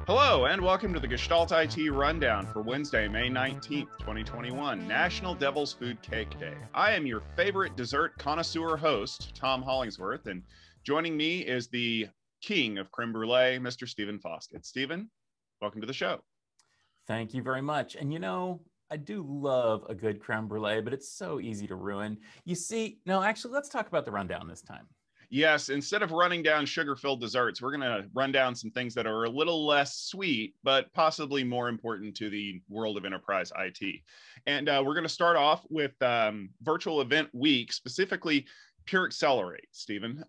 Hello, and welcome to the Gestalt IT Rundown for Wednesday, May 19th, 2021, National Devil's Food Cake Day. I am your favorite dessert connoisseur host, Tom Hollingsworth, and joining me is the king of creme brulee, Mr. Stephen Foskett. Stephen, welcome to the show. Thank you very much. And you know, I do love a good creme brulee, but it's so easy to ruin. You see, no, actually, let's talk about the rundown this time. Yes, instead of running down sugar-filled desserts, we're going to run down some things that are a little less sweet, but possibly more important to the world of enterprise IT. And we're going to start off with virtual event week, specifically Pure Accelerate, Stephen.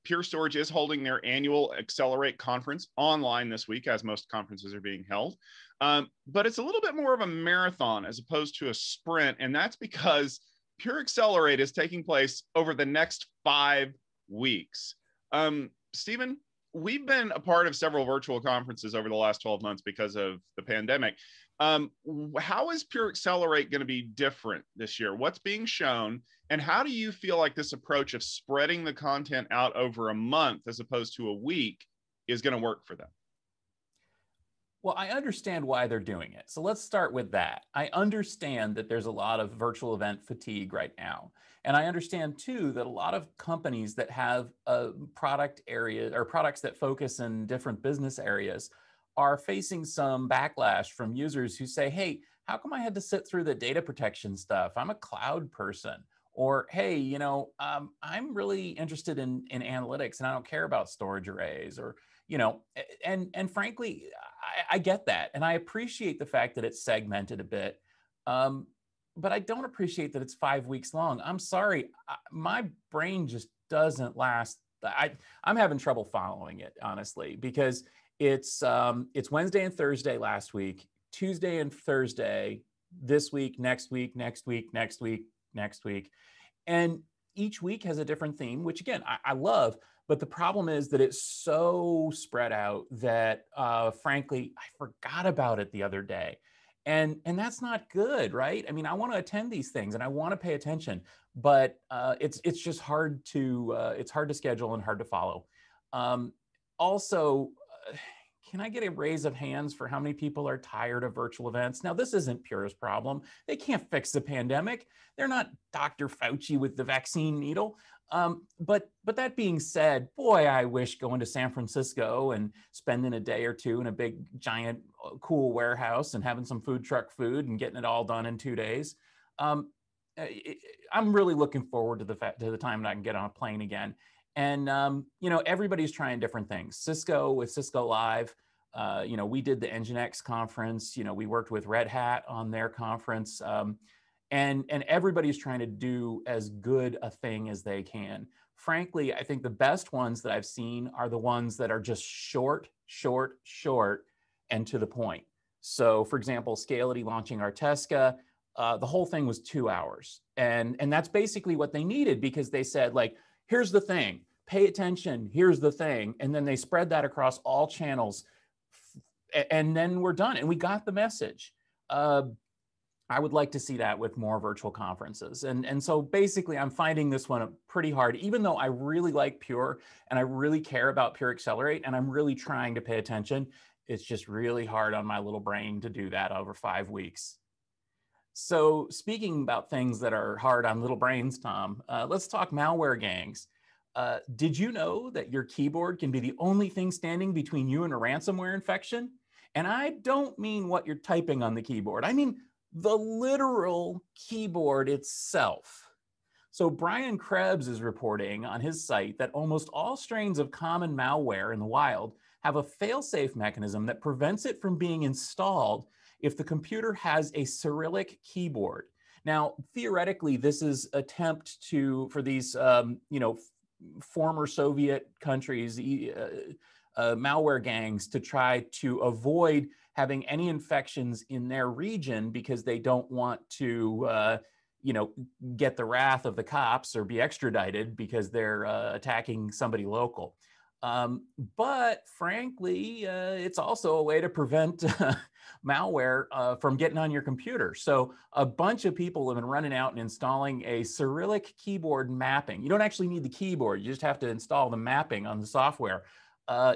Pure Storage is holding their annual Accelerate conference online this week, as most conferences are being held. But it's a little bit more of a marathon as opposed to a sprint, and that's because Pure Accelerate is taking place over the next 5 weeks. Stephen, we've been a part of several virtual conferences over the last 12 months because of the pandemic. How is Pure Accelerate going to be different this year? What's being shown? And how do you feel like this approach of spreading the content out over a month as opposed to a week is going to work for them? Well, I understand why they're doing it. So let's start with that. I understand that there's a lot of virtual event fatigue right now. And I understand too that a lot of companies that have a product area or products that focus in different business areas are facing some backlash from users who say, hey, how come I had to sit through the data protection stuff? I'm a cloud person. Or, hey, you know, I'm really interested in analytics and I don't care about storage arrays, or, you know, and frankly, I get that. And I appreciate the fact that it's segmented a bit. But I don't appreciate that it's 5 weeks long. I'm sorry, my brain just doesn't last. I'm having trouble following it, honestly, because it's Wednesday and Thursday last week, Tuesday and Thursday this week, next week, next week, next week, next week. And each week has a different theme, which again, I love, but the problem is that it's so spread out that frankly, I forgot about it the other day. And that's not good, right? I mean, I want to attend these things and I want to pay attention, but it's just hard to schedule and hard to follow. Also, can I get a raise of hands for how many people are tired of virtual events? Now, this isn't Pure's problem. They can't fix the pandemic. They're not Dr. Fauci with the vaccine needle. But that being said, boy, I wish going to San Francisco and spending a day or two in a big, giant, cool warehouse and having some food truck food and getting it all done in 2 days. I'm really looking forward to the time that I can get on a plane again. And, you know, everybody's trying different things. Cisco with Cisco Live, you know, we did the NGINX conference, you know, we worked with Red Hat on their conference, and everybody's trying to do as good a thing as they can. Frankly, I think the best ones that I've seen are the ones that are just short, and to the point. So for example, Scality launching Artesca, the whole thing was 2 hours. And that's basically what they needed, because they said, like, here's the thing, pay attention, here's the thing. And then they spread that across all channels. And then we're done. And we got the message. I would like to see that with more virtual conferences. And so basically, I'm finding this one pretty hard, even though I really like Pure and I really care about Pure Accelerate and I'm really trying to pay attention. It's just really hard on my little brain to do that over 5 weeks. So speaking about things that are hard on little brains, Tom, let's talk malware gangs. Did you know that your keyboard can be the only thing standing between you and a ransomware infection? And I don't mean what you're typing on the keyboard. I mean the literal keyboard itself. So Brian Krebs is reporting on his site that almost all strains of common malware in the wild have a fail-safe mechanism that prevents it from being installed if the computer has a Cyrillic keyboard. Now, theoretically, this is attempt for these, you know, former Soviet countries, malware gangs, to try to avoid having any infections in their region because they don't want to, you know, get the wrath of the cops or be extradited because they're attacking somebody local. But frankly, it's also a way to prevent malware from getting on your computer. So a bunch of people have been running out and installing a Cyrillic keyboard mapping. You don't actually need the keyboard. You just have to install the mapping on the software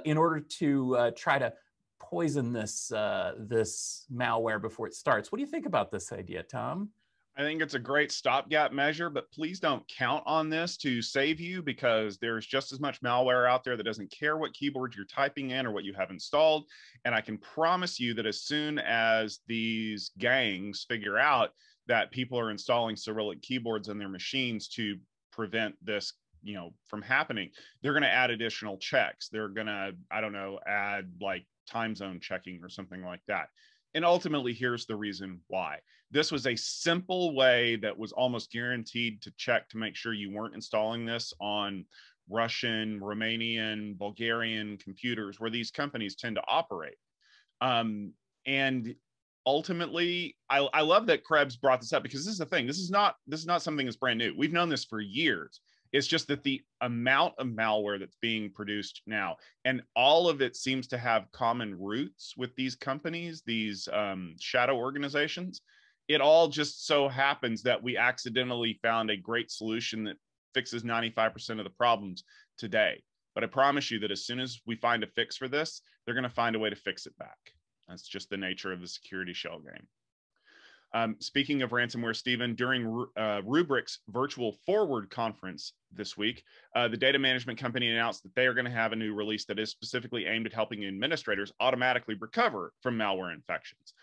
in order to try to poison this malware before it starts. What do you think about this idea, Tom? I think it's a great stopgap measure, but please don't count on this to save you, because there's just as much malware out there that doesn't care what keyboard you're typing in or what you have installed. And I can promise you that as soon as these gangs figure out that people are installing Cyrillic keyboards on their machines to prevent this, from happening, they're going to add additional checks. They're going to, I don't know, add like time zone checking or something like that. And ultimately, here's the reason why. This was a simple way that was almost guaranteed to check to make sure you weren't installing this on Russian, Romanian, Bulgarian computers where these companies tend to operate. And ultimately, I love that Krebs brought this up, because this is the thing. This is not something that's brand new. We've known this for years. It's just that the amount of malware that's being produced now, and all of it seems to have common roots with these companies, these shadow organizations. It all just so happens that we accidentally found a great solution that fixes 95% of the problems today. But I promise you that as soon as we find a fix for this, they're going to find a way to fix it back. That's just the nature of the security shell game. Speaking of ransomware, Stephen, during Rubrik's virtual Forward conference this week, the data management company announced that they are going to have a new release that is specifically aimed at helping administrators automatically recover from malware infections.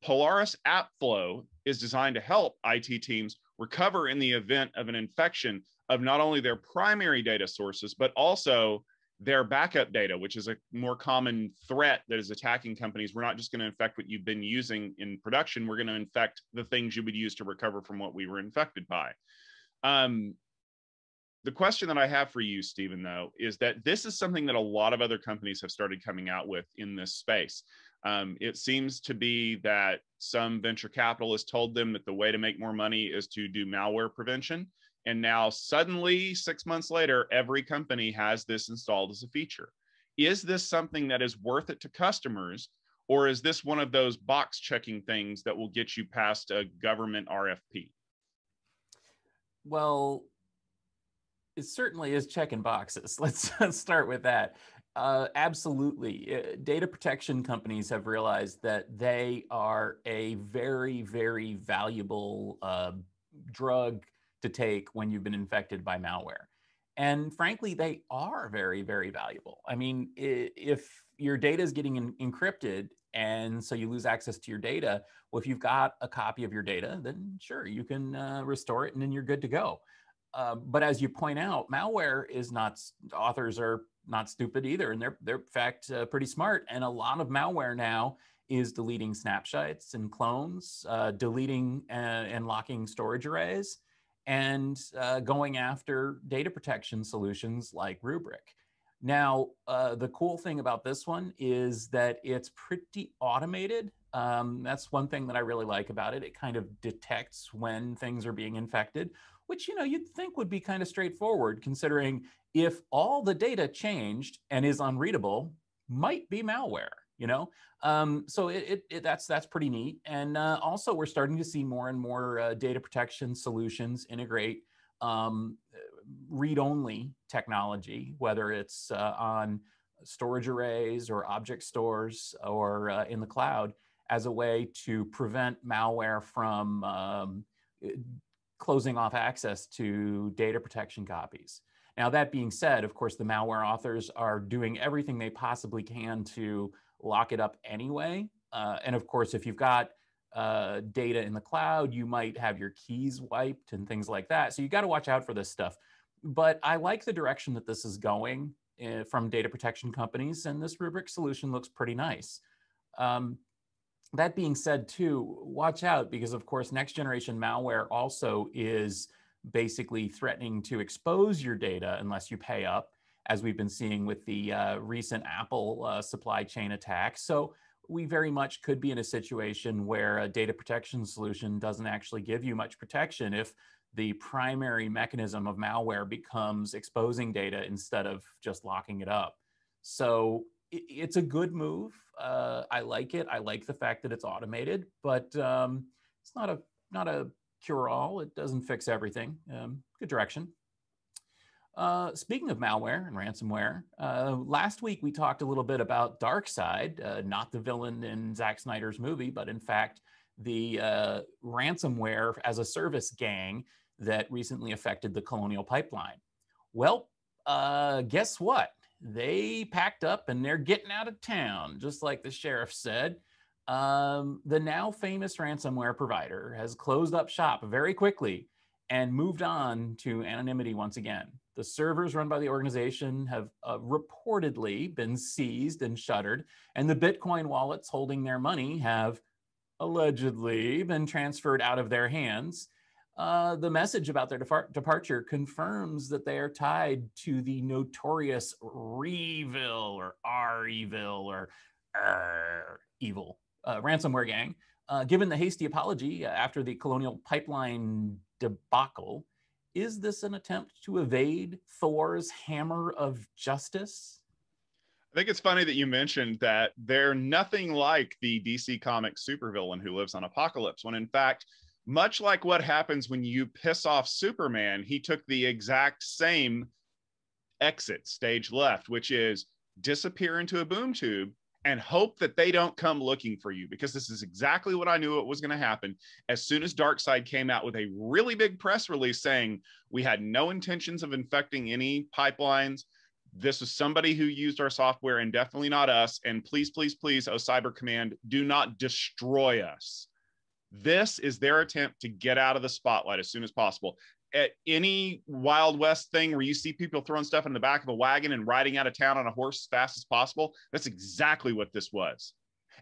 Polaris AppFlow is designed to help IT teams recover in the event of an infection of not only their primary data sources, but also their backup data, which is a more common threat that is attacking companies. We're not just going to infect what you've been using in production. We're going to infect the things you would use to recover from what we were infected by. The question that I have for you, Stephen, though, is that this is something that a lot of other companies have started coming out with in this space. It seems to be that some venture capital has told them that the way to make more money is to do malware prevention. And now suddenly, 6 months later, every company has this installed as a feature. Is this something that is worth it to customers, or is this one of those box checking things that will get you past a government RFP? Well, it certainly is checking boxes. Let's start with that. Absolutely. Data protection companies have realized that they are a very, very valuable drug to take when you've been infected by malware. And frankly, they are very, very valuable. I mean, if your data is getting encrypted and so you lose access to your data, well, if you've got a copy of your data, then sure, you can restore it and then you're good to go. But as you point out, malware is not, authors are not stupid either. And they're in fact pretty smart. And a lot of malware now is deleting snapshots and clones, deleting and locking storage arrays, and going after data protection solutions like Rubrik. Now, the cool thing about this one is that it's pretty automated. That's one thing that I really like about it. It kind of detects when things are being infected, which, you'd think would be kind of straightforward, considering if all the data changed and is unreadable, might be malware. So that's pretty neat. And also, we're starting to see more and more data protection solutions integrate read-only technology, whether it's on storage arrays or object stores or in the cloud, as a way to prevent malware from closing off access to data protection copies. Now, that being said, of course, the malware authors are doing everything they possibly can to lock it up anyway. And of course, if you've got data in the cloud, you might have your keys wiped and things like that. So you got to watch out for this stuff. But I like the direction that this is going from data protection companies, and this Rubrik solution looks pretty nice. That being said, too, watch out, because of course, next generation malware also is basically threatening to expose your data unless you pay up, as we've been seeing with the recent Apple supply chain attack. So we very much could be in a situation where a data protection solution doesn't actually give you much protection if the primary mechanism of malware becomes exposing data instead of just locking it up. So it's a good move. I like it. I like the fact that it's automated, but it's not a cure-all. It doesn't fix everything. Good direction. Speaking of malware and ransomware, last week we talked a little bit about DarkSide, not the villain in Zack Snyder's movie, but in fact the ransomware as a service gang that recently affected the Colonial Pipeline. Well, guess what? They packed up and they're getting out of town, just like the sheriff said. The now famous ransomware provider has closed up shop very quickly and moved on to anonymity once again. The servers run by the organization have reportedly been seized and shuttered, and the Bitcoin wallets holding their money have allegedly been transferred out of their hands. The message about their departure confirms that they are tied to the notorious Revil or R-Evil or evil ransomware gang. Given the hasty apology after the Colonial Pipeline debacle, is this an attempt to evade Thor's hammer of justice? I think it's funny that you mentioned that they're nothing like the DC Comics supervillain who lives on Apocalypse, when in fact, much like what happens when you piss off Superman, he took the exact same exit, stage left, which is disappear into a boom tube and hope that they don't come looking for you, because this is exactly what I knew it was going to happen. As soon as DarkSide came out with a really big press release saying we had no intentions of infecting any pipelines, this was somebody who used our software and definitely not us, and please, please, please, oh Cyber Command, do not destroy us. This is their attempt to get out of the spotlight as soon as possible. At any Wild West thing where you see people throwing stuff in the back of a wagon and riding out of town on a horse as fast as possible, that's exactly what this was.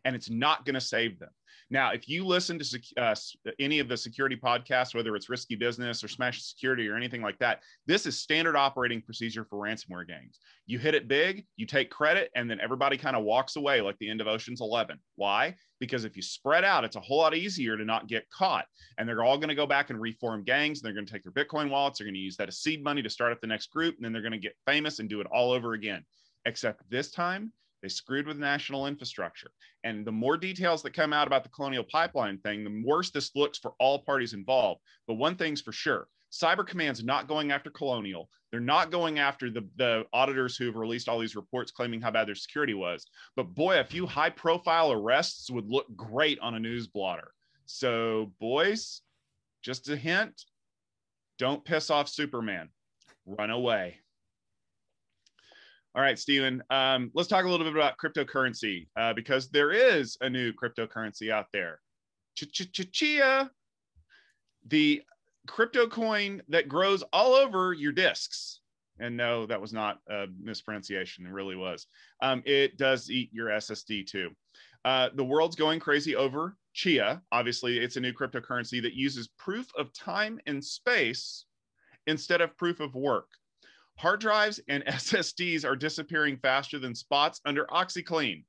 And it's not going to save them. Now, if you listen to any of the security podcasts, whether it's Risky Business or Smash Security or anything like that, this is standard operating procedure for ransomware gangs. You hit it big, you take credit, and then everybody kind of walks away like the end of Ocean's 11. Why? Because if you spread out, it's a whole lot easier to not get caught. And they're all going to go back and reform gangs. And they're going to take their Bitcoin wallets. They're going to use that as seed money to start up the next group. And then they're going to get famous and do it all over again. Except this time, they screwed with national infrastructure. And the more details that come out about the Colonial Pipeline thing, the worse this looks for all parties involved. But one thing's for sure, Cyber Command's not going after Colonial. They're not going after the auditors who have released all these reports claiming how bad their security was. But boy, a few high profile arrests would look great on a news blotter. So boys, just a hint, don't piss off Superman. Run away. All right, Stephen, let's talk a little bit about cryptocurrency because there is a new cryptocurrency out there. Chia, the crypto coin that grows all over your disks. And no, that was not a mispronunciation. It really was. It does eat your SSD too. The world's going crazy over Chia. Obviously, it's a new cryptocurrency that uses proof of time and space instead of proof of work. Hard drives and SSDs are disappearing faster than spots under OxyClean.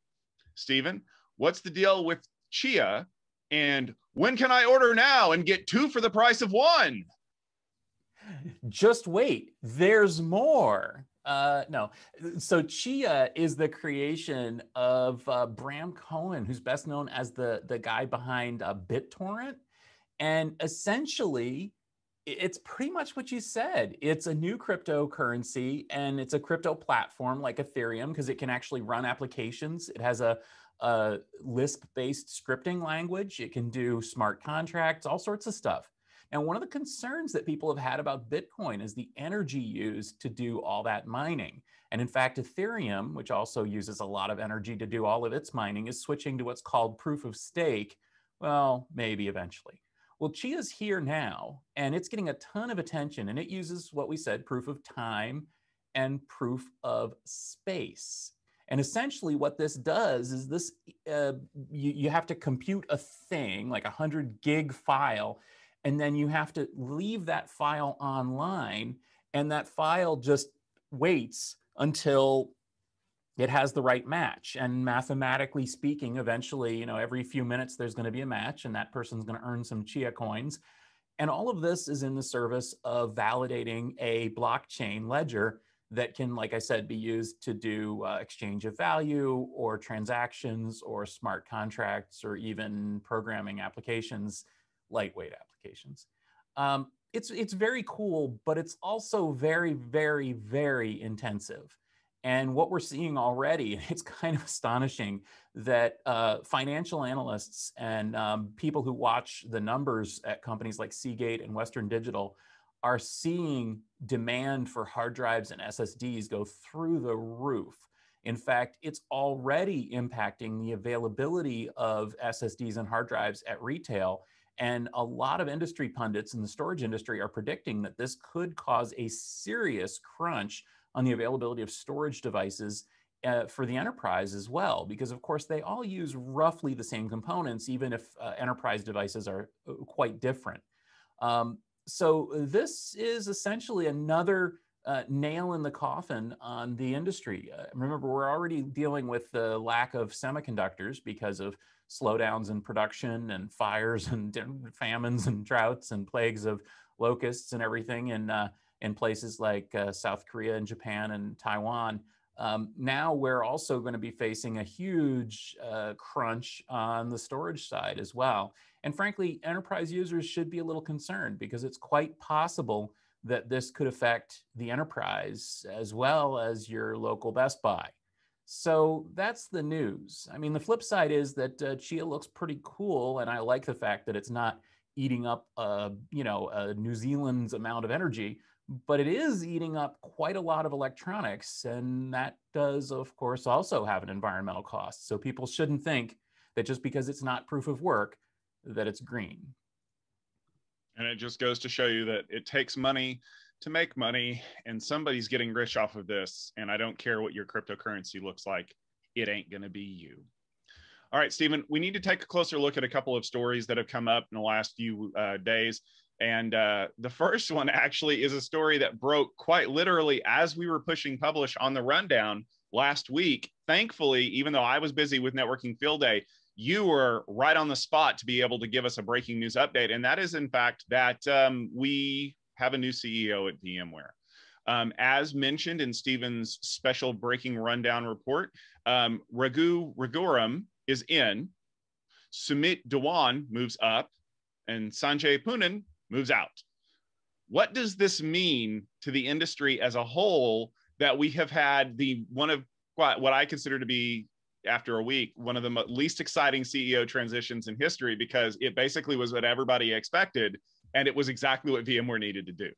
Stephen, what's the deal with Chia? And when can I order now and get 2 for the price of 1? Just wait, there's more. No, so Chia is the creation of Bram Cohen, who's best known as the guy behind BitTorrent. And essentially, it's pretty much what you said. It's a new cryptocurrency, and it's a crypto platform like Ethereum because it can actually run applications. It has a Lisp-based scripting language. It can do smart contracts, all sorts of stuff. Now, one of the concerns that people have had about Bitcoin is the energy used to do all that mining. And in fact, Ethereum, which also uses a lot of energy to do all of its mining, is switching to what's called proof of stake. Well, maybe eventually. Well, Chia's here now, and it's getting a ton of attention, and it uses what we said, proof of time and proof of space. And essentially what this does is this, you have to compute a thing, like a 100 gig file, and then you have to leave that file online, and that file just waits until it has the right match. And mathematically speaking, eventually, every few minutes there's going to be a match, and that person's going to earn some Chia coins. And all of this is in the service of validating a blockchain ledger that can, like I said, be used to do exchange of value or transactions or smart contracts or even programming applications, lightweight applications. It's very cool, but it's also very, very, very intensive. And what we're seeing already, it's kind of astonishing that financial analysts and people who watch the numbers at companies like Seagate and Western Digital are seeing demand for hard drives and SSDs go through the roof. In fact, it's already impacting the availability of SSDs and hard drives at retail. And a lot of industry pundits in the storage industry are predicting that this could cause a serious crunch on the availability of storage devices for the enterprise as well, because of course they all use roughly the same components, even if enterprise devices are quite different. So this is essentially another nail in the coffin on the industry. Remember, we're already dealing with the lack of semiconductors because of slowdowns in production and fires and famines and droughts and plagues of locusts and everything in places like South Korea and Japan and Taiwan. Now we're also going to be facing a huge crunch on the storage side as well. And frankly, enterprise users should be a little concerned because it's quite possible that this could affect the enterprise as well as your local Best Buy. So that's the news. I mean, the flip side is that Chia looks pretty cool, and I like the fact that it's not eating up, New Zealand's amount of energy, but it is eating up quite a lot of electronics, and that does, of course, also have an environmental cost. So people shouldn't think that just because it's not proof of work, that it's green. And it just goes to show you that it takes money to make money, and somebody's getting rich off of this. And I don't care what your cryptocurrency looks like, it ain't going to be you. All right, Stephen, we need to take a closer look at a couple of stories that have come up in the last few days. And the first one actually is a story that broke quite literally as we were pushing publish on the rundown last week. Thankfully, even though I was busy with Networking Field Day, you were right on the spot to be able to give us a breaking news update. And that is, in fact, that we have a new CEO at VMware. As mentioned in Stephen's special breaking rundown report, Raghu Raghuram is in, Sumit Dewan moves up, and Sanjay Poonen moves out. What does this mean to the industry as a whole that we have had one of what I consider to be, after a week, one of the least exciting CEO transitions in history, because it basically was what everybody expected, and it was exactly what VMware needed to do.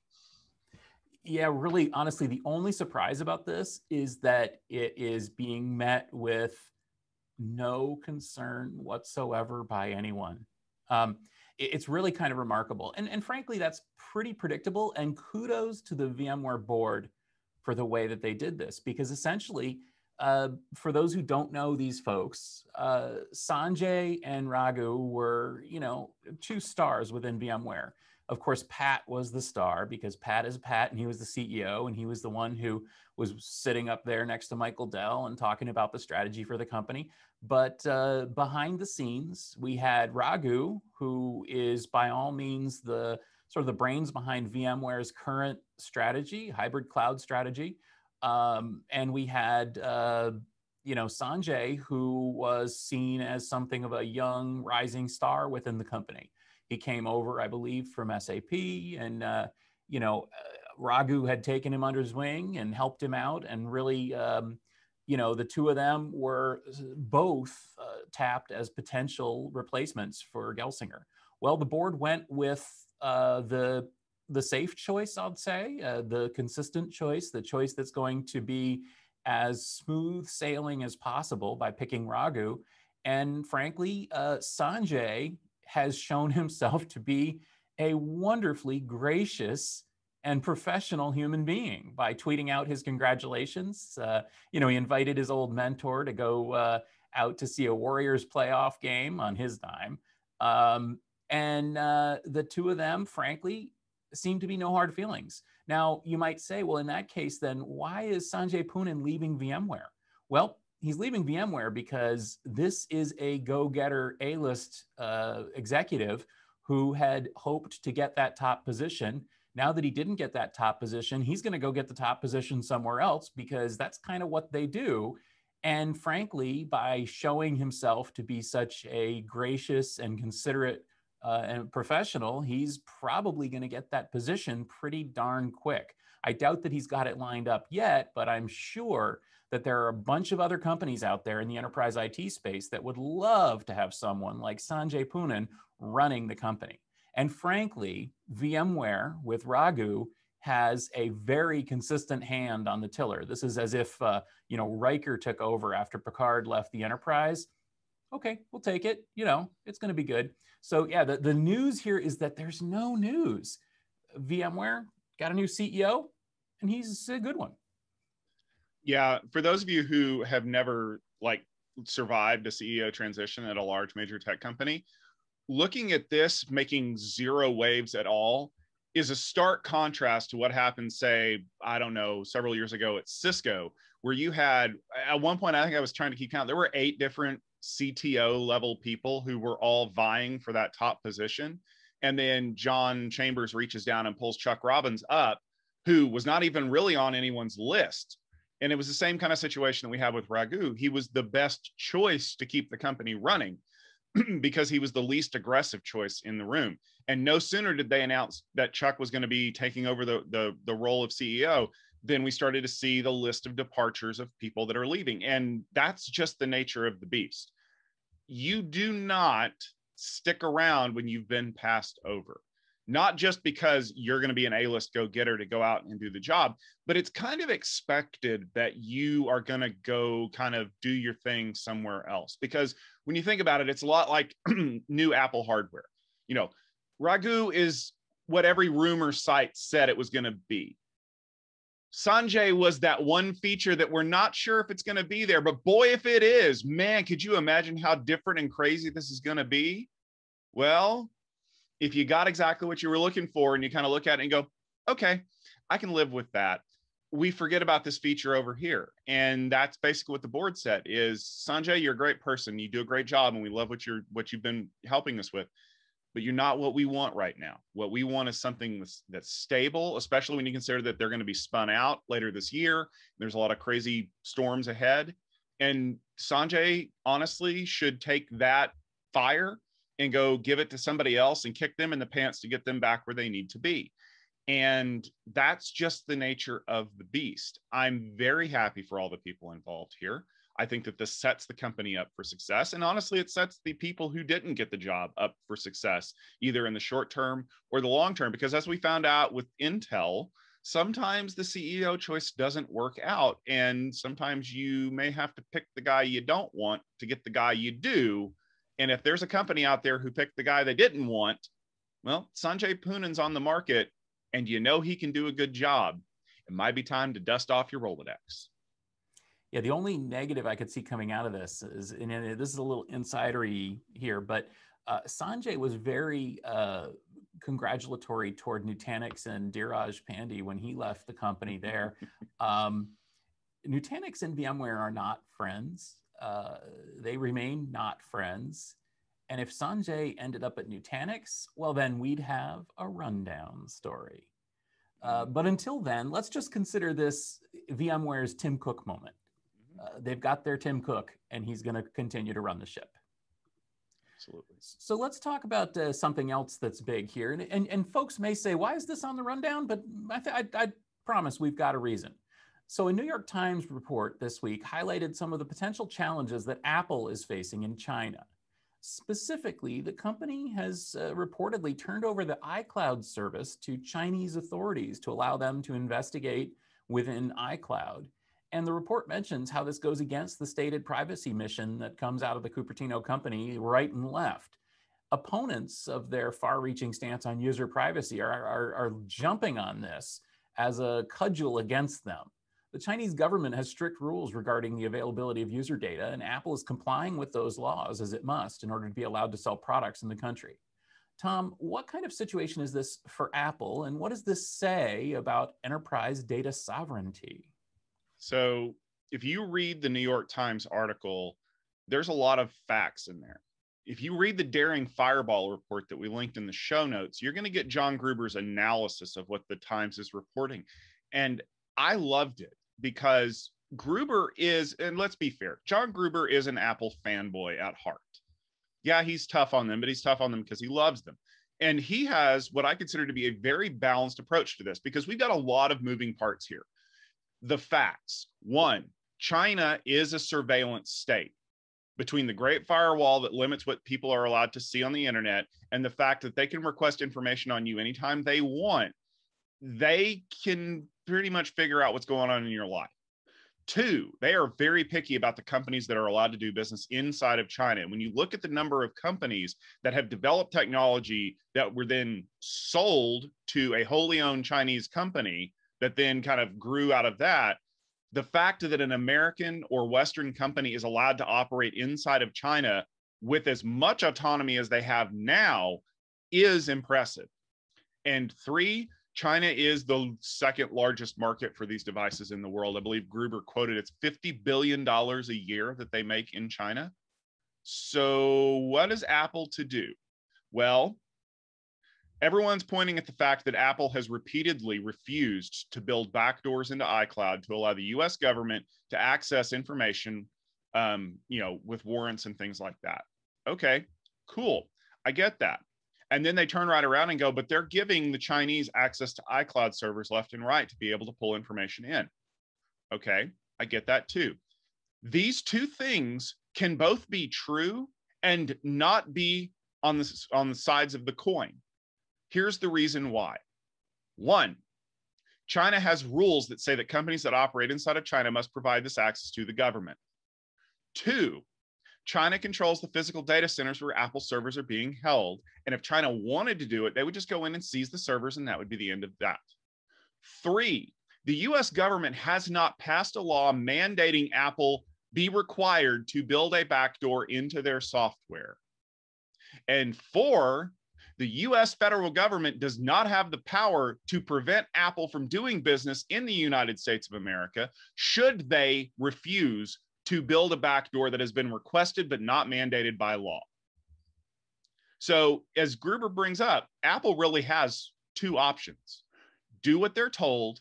Yeah, really, honestly, the only surprise about this is that it is being met with no concern whatsoever by anyone. It's really kind of remarkable. And frankly, that's pretty predictable. And kudos to the VMware board for the way that they did this, because essentially, for those who don't know these folks, Sanjay and Raghu were, two stars within VMware. Of course, Pat was the star because Pat is Pat, and he was the CEO, and he was the one who was sitting up there next to Michael Dell and talking about the strategy for the company. But behind the scenes, we had Raghu, who is by all means the sort of the brains behind VMware's current strategy, hybrid cloud strategy. And we had, Sanjay, who was seen as something of a young rising star within the company. He came over, I believe, from SAP, and, Raghu had taken him under his wing and helped him out. And really, the two of them were both tapped as potential replacements for Gelsinger. Well, the board went with the safe choice, I'd say, the consistent choice, the choice that's going to be as smooth sailing as possible by picking Raghu. And frankly, Sanjay has shown himself to be a wonderfully gracious and professional human being by tweeting out his congratulations. He invited his old mentor to go out to see a Warriors playoff game on his dime. And the two of them, frankly, seem to be no hard feelings. Now, you might say, well, in that case, then why is Sanjay Poonen leaving VMware? Well, he's leaving VMware because this is a go-getter A-list executive who had hoped to get that top position. Now that he didn't get that top position, he's going to go get the top position somewhere else because that's kind of what they do. And frankly, by showing himself to be such a gracious and considerate and professional, he's probably going to get that position pretty darn quick. I doubt that he's got it lined up yet, but I'm sure that there are a bunch of other companies out there in the enterprise IT space that would love to have someone like Sanjay Poonen running the company. And frankly, VMware with Raghu has a very consistent hand on the tiller. This is as if Riker took over after Picard left the enterprise. Okay, we'll take it. It's going to be good. So yeah, the news here is that there's no news. VMware got a new CEO, and he's a good one. Yeah, for those of you who have never survived a CEO transition at a large major tech company, looking at this making zero waves at all is a stark contrast to what happened, say, I don't know, several years ago at Cisco, where you had, at one point, I think I was trying to keep count, there were 8 different CTO level people who were all vying for that top position. And then John Chambers reaches down and pulls Chuck Robbins up, who was not even really on anyone's list. And it was the same kind of situation that we have with Raghu. He was the best choice to keep the company running because he was the least aggressive choice in the room. And no sooner did they announce that Chuck was going to be taking over the role of CEO, then we started to see the list of departures of people that are leaving. And that's just the nature of the beast. You do not stick around when you've been passed over. Not just because you're going to be an A-list go-getter to go out and do the job, but it's kind of expected that you are going to go kind of do your thing somewhere else. Because when you think about it, it's a lot like new Apple hardware. Raghu is what every rumor site said it was going to be. Sanjay was that one feature that we're not sure if it's going to be there, but boy, if it is, man, could you imagine how different and crazy this is going to be? Well, if you got exactly what you were looking for and you kind of look at it and go, okay, I can live with that. We forget about this feature over here. And that's basically what the board said is, Sanjay, you're a great person. You do a great job. And we love what you've been helping us with, but you're not what we want right now. What we want is something that's stable, especially when you consider that they're going to be spun out later this year. There's a lot of crazy storms ahead. And Sanjay honestly should take that fire and go give it to somebody else and kick them in the pants to get them back where they need to be. And that's just the nature of the beast. I'm very happy for all the people involved here. I think that this sets the company up for success. And honestly, it sets the people who didn't get the job up for success, either in the short term or the long term. Because as we found out with Intel, sometimes the CEO choice doesn't work out. And sometimes you may have to pick the guy you don't want to get the guy you do. And if there's a company out there who picked the guy they didn't want, well, Sanjay Poonen's on the market and he can do a good job. It might be time to dust off your Rolodex. Yeah, the only negative I could see coming out of this is, and this is a little insidery here, but Sanjay was very congratulatory toward Nutanix and Dheeraj Pandey when he left the company there. Nutanix and VMware are not friends. They remain not friends. And if Sanjay ended up at Nutanix, well, then we'd have a rundown story. But until then, let's just consider this VMware's Tim Cook moment. They've got their Tim Cook, and he's going to continue to run the ship. Absolutely. So let's talk about something else that's big here. And folks may say, why is this on the rundown? But I promise we've got a reason. So a New York Times report this week highlighted some of the potential challenges that Apple is facing in China. Specifically, the company has reportedly turned over the iCloud service to Chinese authorities to allow them to investigate within iCloud. And the report mentions how this goes against the stated privacy mission that comes out of the Cupertino company right and left. Opponents of their far-reaching stance on user privacy are jumping on this as a cudgel against them. The Chinese government has strict rules regarding the availability of user data, and Apple is complying with those laws as it must in order to be allowed to sell products in the country. Tom, what kind of situation is this for Apple, and what does this say about enterprise data sovereignty? So if you read the New York Times article, there's a lot of facts in there. if you read the Daring Fireball report that we linked in the show notes, you're going to get John Gruber's analysis of what the Times is reporting. And I loved it because Gruber is, and let's be fair, John Gruber is an Apple fanboy at heart. Yeah, he's tough on them, but he's tough on them because he loves them. And he has what I consider to be a very balanced approach to this, because we've got a lot of moving parts here. The facts: one, China is a surveillance state. Between the Great Firewall that limits what people are allowed to see on the internet and the fact that they can request information on you anytime they want, they can pretty much figure out what's going on in your life. Two, they are very picky about the companies that are allowed to do business inside of China. And when you look at the number of companies that have developed technology that were then sold to a wholly owned Chinese company that then kind of grew out of that, the fact that an American or Western company is allowed to operate inside of China with as much autonomy as they have now is impressive. And three, China is the second largest market for these devices in the world. I believe Gruber quoted it's $50 billion a year that they make in China. So what is Apple to do? Well, everyone's pointing at the fact that Apple has repeatedly refused to build backdoors into iCloud to allow the US government to access information, with warrants and things like that. Okay, cool. I get that. And then they turn right around and go, but they're giving the Chinese access to iCloud servers left and right to be able to pull information in. Okay, I get that too. These two things can both be true and not be on the sides of the coin. Here's the reason why. One, China has rules that say that companies that operate inside of China must provide this access to the government. Two, China controls the physical data centers where Apple servers are being held. And if China wanted to do it, they would just go in and seize the servers, and that would be the end of that. Three, the US government has not passed a law mandating Apple be required to build a backdoor into their software. And four, the US federal government does not have the power to prevent Apple from doing business in the United States of America should they refuse to build a backdoor that has been requested but not mandated by law. So, as Gruber brings up, Apple really has two options: do what they're told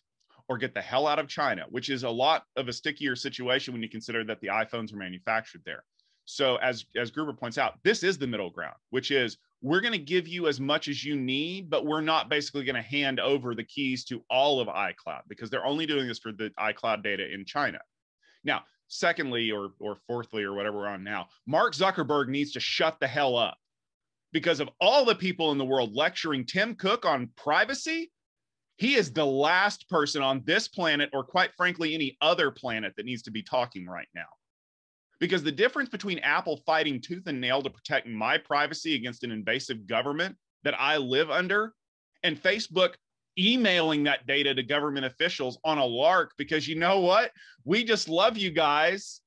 or get the hell out of China, which is a lot of a stickier situation when you consider that the iPhones are manufactured there. So, as Gruber points out, this is the middle ground, which is we're going to give you as much as you need, but we're not basically going to hand over the keys to all of iCloud, because they're only doing this for the iCloud data in China. Now, secondly, or fourthly, or whatever we're on now, Mark Zuckerberg needs to shut the hell up, because of all the people in the world lecturing Tim Cook on privacy. He is the last person on this planet, or quite frankly, any other planet, that needs to be talking right now. Because the difference between Apple fighting tooth and nail to protect my privacy against an invasive government that I live under, and Facebook emailing that data to government officials on a lark because, you know what, we just love you guys,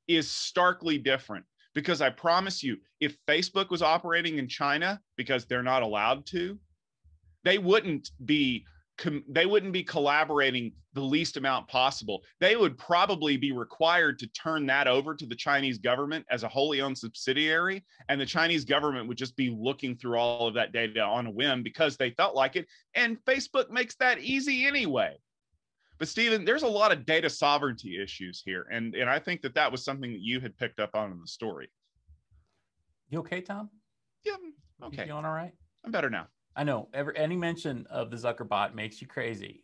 is starkly different. Because I promise you, if Facebook was operating in China because they're not allowed to, they wouldn't be collaborating the least amount possible. They would probably be required to turn that over to the Chinese government as a wholly owned subsidiary, and the Chinese government would just be looking through all of that data on a whim because they felt like it, and Facebook makes that easy anyway. But Stephen, there's a lot of data sovereignty issues here, and I think that was something that you had picked up on in the story. You okay, Tom? Yeah, okay. You feeling all right? I'm better now. I know any mention of the Zuckerbot makes you crazy.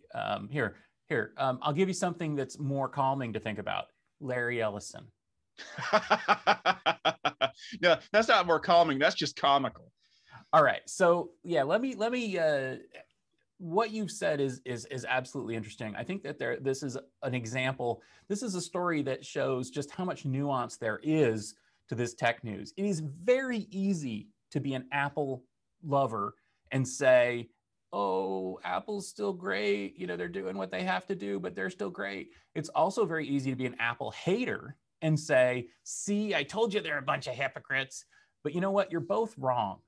Here, I'll give you something that's more calming to think about. Larry Ellison. No, that's not more calming. That's just comical. All right. So yeah, let me. What you've said is absolutely interesting. I think that this is an example. This is a story that shows just how much nuance there is to this tech news. It is very easy to be an Apple lover and say, oh, Apple's still great. You know, they're doing what they have to do, but they're still great. It's also very easy to be an Apple hater and say, see, I told you they're a bunch of hypocrites. But you know what? You're both wrong.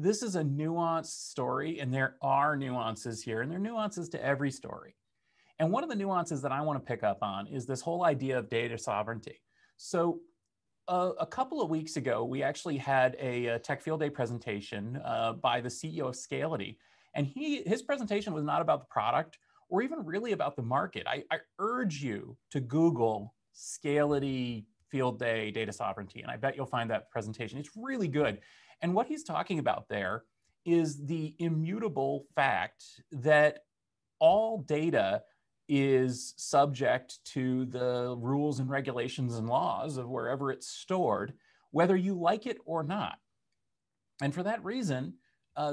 This is a nuanced story, and there are nuances here, and there are nuances to every story. And one of the nuances that I want to pick up on is this whole idea of data sovereignty. So a couple of weeks ago, we actually had a Tech Field Day presentation by the CEO of Scality. And his presentation was not about the product or even really about the market. I urge you to Google Scality Field Day Data Sovereignty, and I bet you'll find that presentation. It's really good. And what he's talking about there is the immutable fact that all data is subject to the rules and regulations and laws of wherever it's stored, whether you like it or not. And for that reason,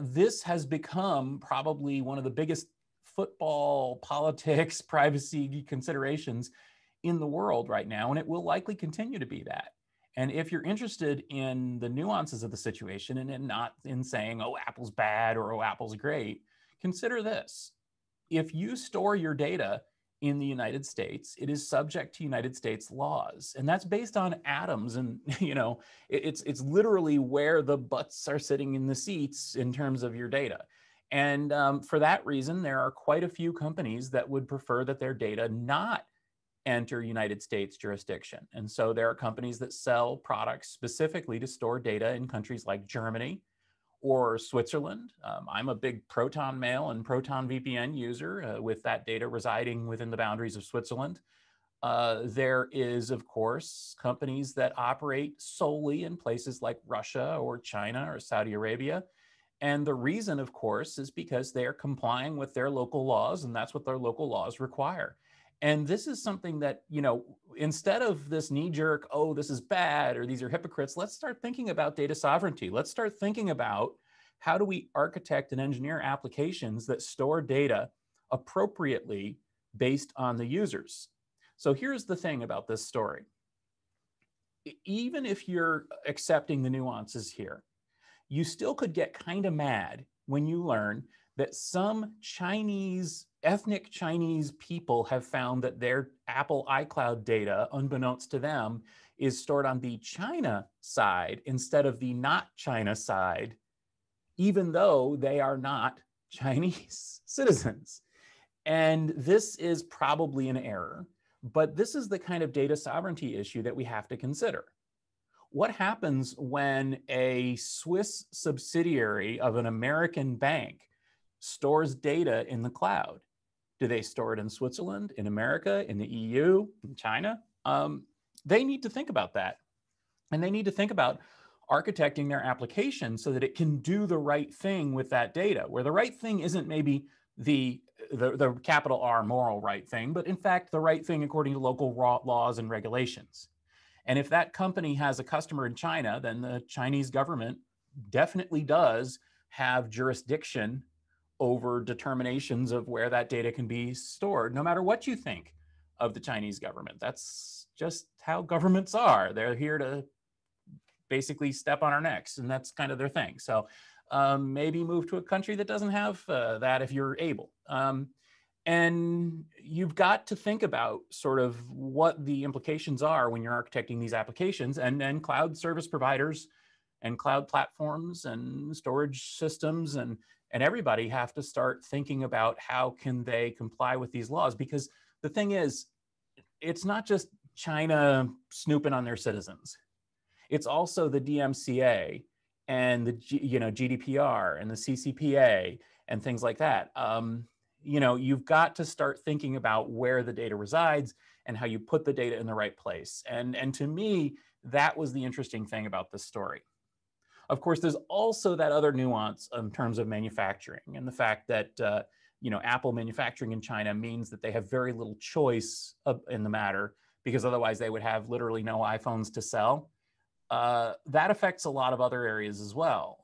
this has become probably one of the biggest football, politics, privacy considerations in the world right now, and it will likely continue to be that. And if you're interested in the nuances of the situation and not in saying, oh, Apple's bad or oh, Apple's great, consider this. If you store your data in the United States, it is subject to United States laws. And that's based on atoms. And, it's literally where the butts are sitting in the seats in terms of your data. And for that reason, there are quite a few companies that would prefer that their data not enter United States jurisdiction. And so there are companies that sell products specifically to store data in countries like Germany or Switzerland. I'm a big Proton Mail and Proton VPN user with that data residing within the boundaries of Switzerland. There is, of course, companies that operate solely in places like Russia or China or Saudi Arabia. And the reason, of course, is because they are complying with their local laws, and that's what their local laws require. And this is something that, instead of this knee-jerk, oh, this is bad, or these are hypocrites, let's start thinking about data sovereignty. Let's start thinking about how do we architect and engineer applications that store data appropriately based on the users. So here's the thing about this story. Even if you're accepting the nuances here, you still could get kind of mad when you learn that some ethnic Chinese people have found that their Apple iCloud data, unbeknownst to them, is stored on the China side instead of the not China side, even though they are not Chinese citizens. And this is probably an error, but this is the kind of data sovereignty issue that we have to consider. What happens when a Swiss subsidiary of an American bank stores data in the cloud? Do they store it in Switzerland, in America, in the EU, in China? They need to think about that. And they need to think about architecting their application so that it can do the right thing with that data, where the right thing isn't maybe the capital R moral right thing, but in fact, the right thing according to local laws and regulations. And if that company has a customer in China, then the Chinese government definitely does have jurisdiction over determinations of where that data can be stored, no matter what you think of the Chinese government. That's just how governments are. They're here to basically step on our necks, and that's kind of their thing. So maybe move to a country that doesn't have that if you're able. And you've got to think about sort of what the implications are when you're architecting these applications, and then cloud service providers and cloud platforms and storage systems and everybody have to start thinking about how can they comply with these laws. Because the thing is, it's not just China snooping on their citizens. It's also the DMCA and the GDPR and the CCPA and things like that. You've got to start thinking about where the data resides and how you put the data in the right place. And to me, that was the interesting thing about this story. Of course, there's also that other nuance in terms of manufacturing and the fact that Apple manufacturing in China means that they have very little choice in the matter, because otherwise they would have literally no iPhones to sell. That affects a lot of other areas as well.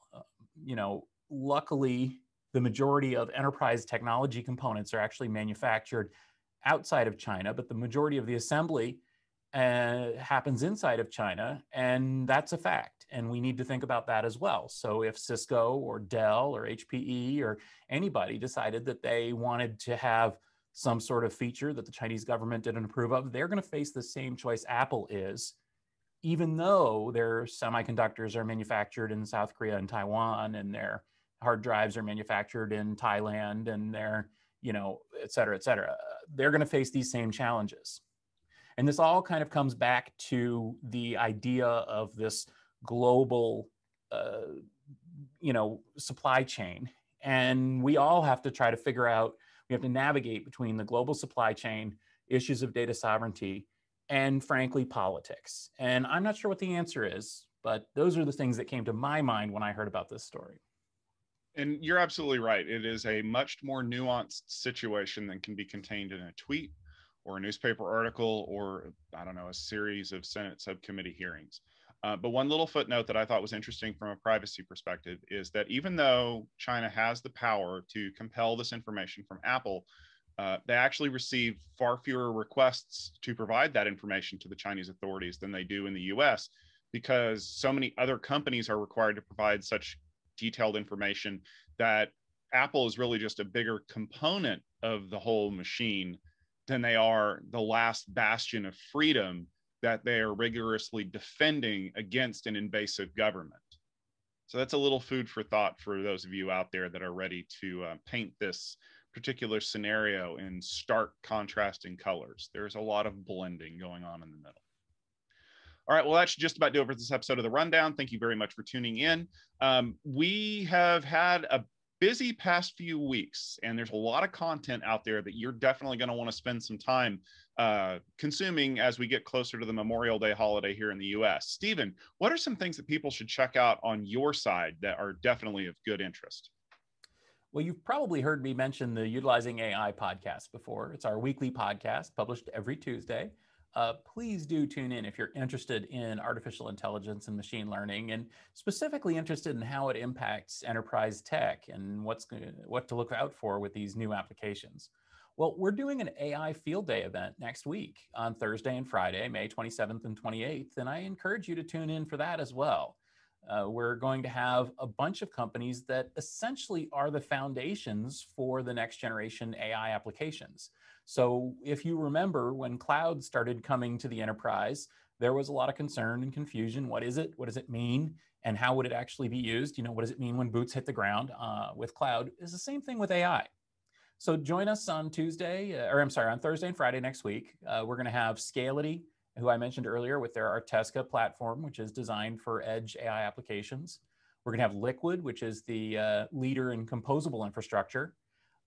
Luckily, the majority of enterprise technology components are actually manufactured outside of China, but the majority of the assembly happens inside of China, and that's a fact. And we need to think about that as well. So if Cisco or Dell or HPE or anybody decided that they wanted to have some sort of feature that the Chinese government didn't approve of, they're going to face the same choice Apple is, even though their semiconductors are manufactured in South Korea and Taiwan, and their hard drives are manufactured in Thailand, and their, et cetera, et cetera. They're going to face these same challenges. And this all kind of comes back to the idea of this global, supply chain. And we all have to try to figure out, we have to navigate between the global supply chain, issues of data sovereignty, and frankly, politics. And I'm not sure what the answer is, but those are the things that came to my mind when I heard about this story. And you're absolutely right. It is a much more nuanced situation than can be contained in a tweet or a newspaper article or, I don't know, a series of Senate subcommittee hearings. But one little footnote that I thought was interesting from a privacy perspective is that even though China has the power to compel this information from Apple, they actually received far fewer requests to provide that information to the Chinese authorities than they do in the US, because so many other companies are required to provide such detailed information that Apple is really just a bigger component of the whole machine than they are the last bastion of freedom that they are rigorously defending against an invasive government. So that's a little food for thought for those of you out there that are ready to paint this particular scenario in stark contrasting colors. There's a lot of blending going on in the middle. All right, well, that should just about do it for this episode of The Rundown. Thank you very much for tuning in. We have had a busy past few weeks, and there's a lot of content out there that you're definitely going to want to spend some time consuming as we get closer to the Memorial Day holiday here in the US. Stephen, what are some things that people should check out on your side that are definitely of good interest? Well, you've probably heard me mention the Utilizing AI podcast before. It's our weekly podcast published every Tuesday. Please do tune in if you're interested in artificial intelligence and machine learning, and specifically interested in how it impacts enterprise tech and what to look out for with these new applications. Well, we're doing an AI Field Day event next week on Thursday and Friday, May 27th and 28th, and I encourage you to tune in for that as well. We're going to have a bunch of companies that essentially are the foundations for the next generation AI applications. So if you remember when cloud started coming to the enterprise, there was a lot of concern and confusion. What is it? What does it mean? And how would it actually be used? What does it mean when boots hit the ground with cloud? It's the same thing with AI. So join us on on Thursday and Friday next week. We're going to have Scality, who I mentioned earlier, with their Artesca platform, which is designed for edge AI applications. We're going to have Liquid, which is the leader in composable infrastructure.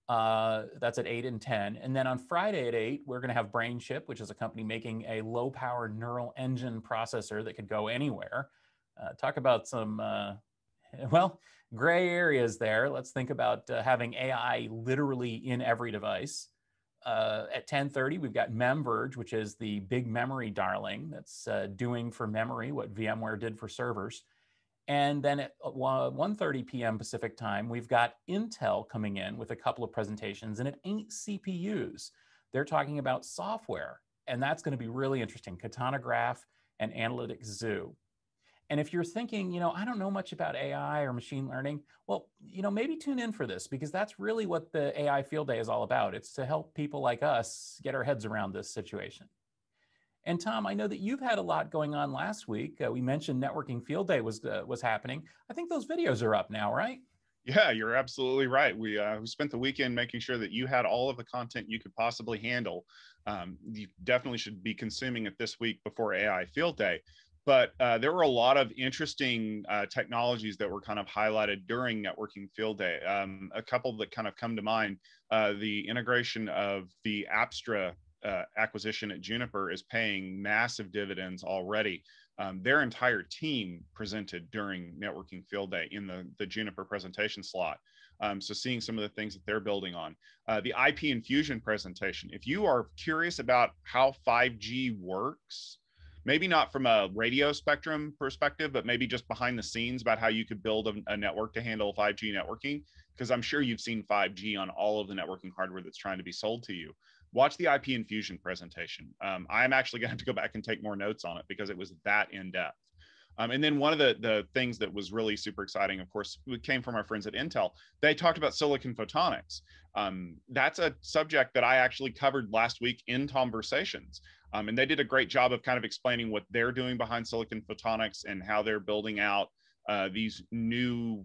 That's at 8 and 10. And then on Friday at 8, we're going to have BrainChip, which is a company making a low-power neural engine processor that could go anywhere. Talk about some, gray areas there. Let's think about having AI literally in every device. At 10:30, we've got MemVerge, which is the big memory darling that's doing for memory what VMware did for servers. And then at 1:30 p.m. Pacific time, we've got Intel coming in with a couple of presentations, and it ain't CPUs. They're talking about software, and that's going to be really interesting. Katana Graph and Analytics Zoo. And if you're thinking, I don't know much about AI or machine learning, well, maybe tune in for this, because that's really what the AI Field Day is all about. It's to help people like us get our heads around this situation. And Tom, I know that you've had a lot going on last week. We mentioned Networking Field Day was happening. I think those videos are up now, right? Yeah, you're absolutely right. We spent the weekend making sure that you had all of the content you could possibly handle. You definitely should be consuming it this week before AI Field Day. But there were a lot of interesting technologies that were kind of highlighted during Networking Field Day. A couple that kind of come to mind, the integration of the Apstra acquisition at Juniper is paying massive dividends already. Their entire team presented during Networking Field Day in the Juniper presentation slot. So seeing some of the things that they're building on. The IP Infusion presentation. If you are curious about how 5G works, maybe not from a radio spectrum perspective, but maybe just behind the scenes about how you could build a network to handle 5G networking, because I'm sure you've seen 5G on all of the networking hardware that's trying to be sold to you. Watch the IP Infusion presentation. I'm actually going to have to go back and take more notes on it because it was that in depth. And then one of the things that was really super exciting, of course, came from our friends at Intel. They talked about silicon photonics. That's a subject that I actually covered last week in Tomversations. And they did a great job of kind of explaining what they're doing behind silicon photonics and how they're building out these new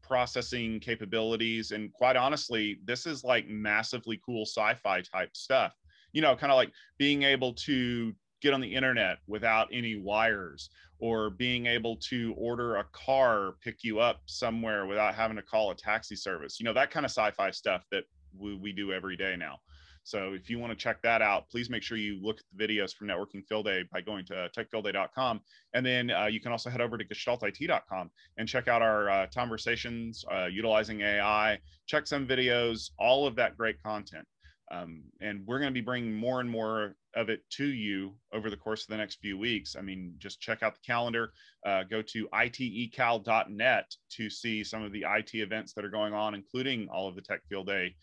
processing capabilities. And quite honestly, this is like massively cool sci-fi type stuff. kind of like being able to get on the internet without any wires, or being able to order a car, pick you up somewhere without having to call a taxi service, that kind of sci-fi stuff that we do every day now. So if you want to check that out, please make sure you look at the videos from Networking Field Day by going to techfieldday.com. And then you can also head over to gestaltit.com and check out our conversations utilizing AI, check some videos, all of that great content. And we're going to be bringing more and more of it to you over the course of the next few weeks. I mean, just check out the calendar, go to itecal.net to see some of the IT events that are going on, including all of the Tech Field Day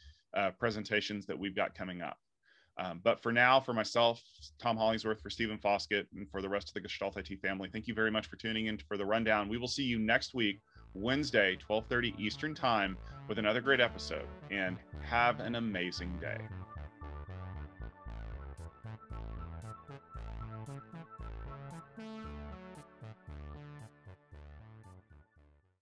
presentations that we've got coming up. But for now, for myself, Tom Hollingsworth, for Stephen Foskett, and for the rest of the Gestalt IT family, thank you very much for tuning in for the rundown. We will see you next week, Wednesday, 12:30 Eastern Time, with another great episode. And have an amazing day.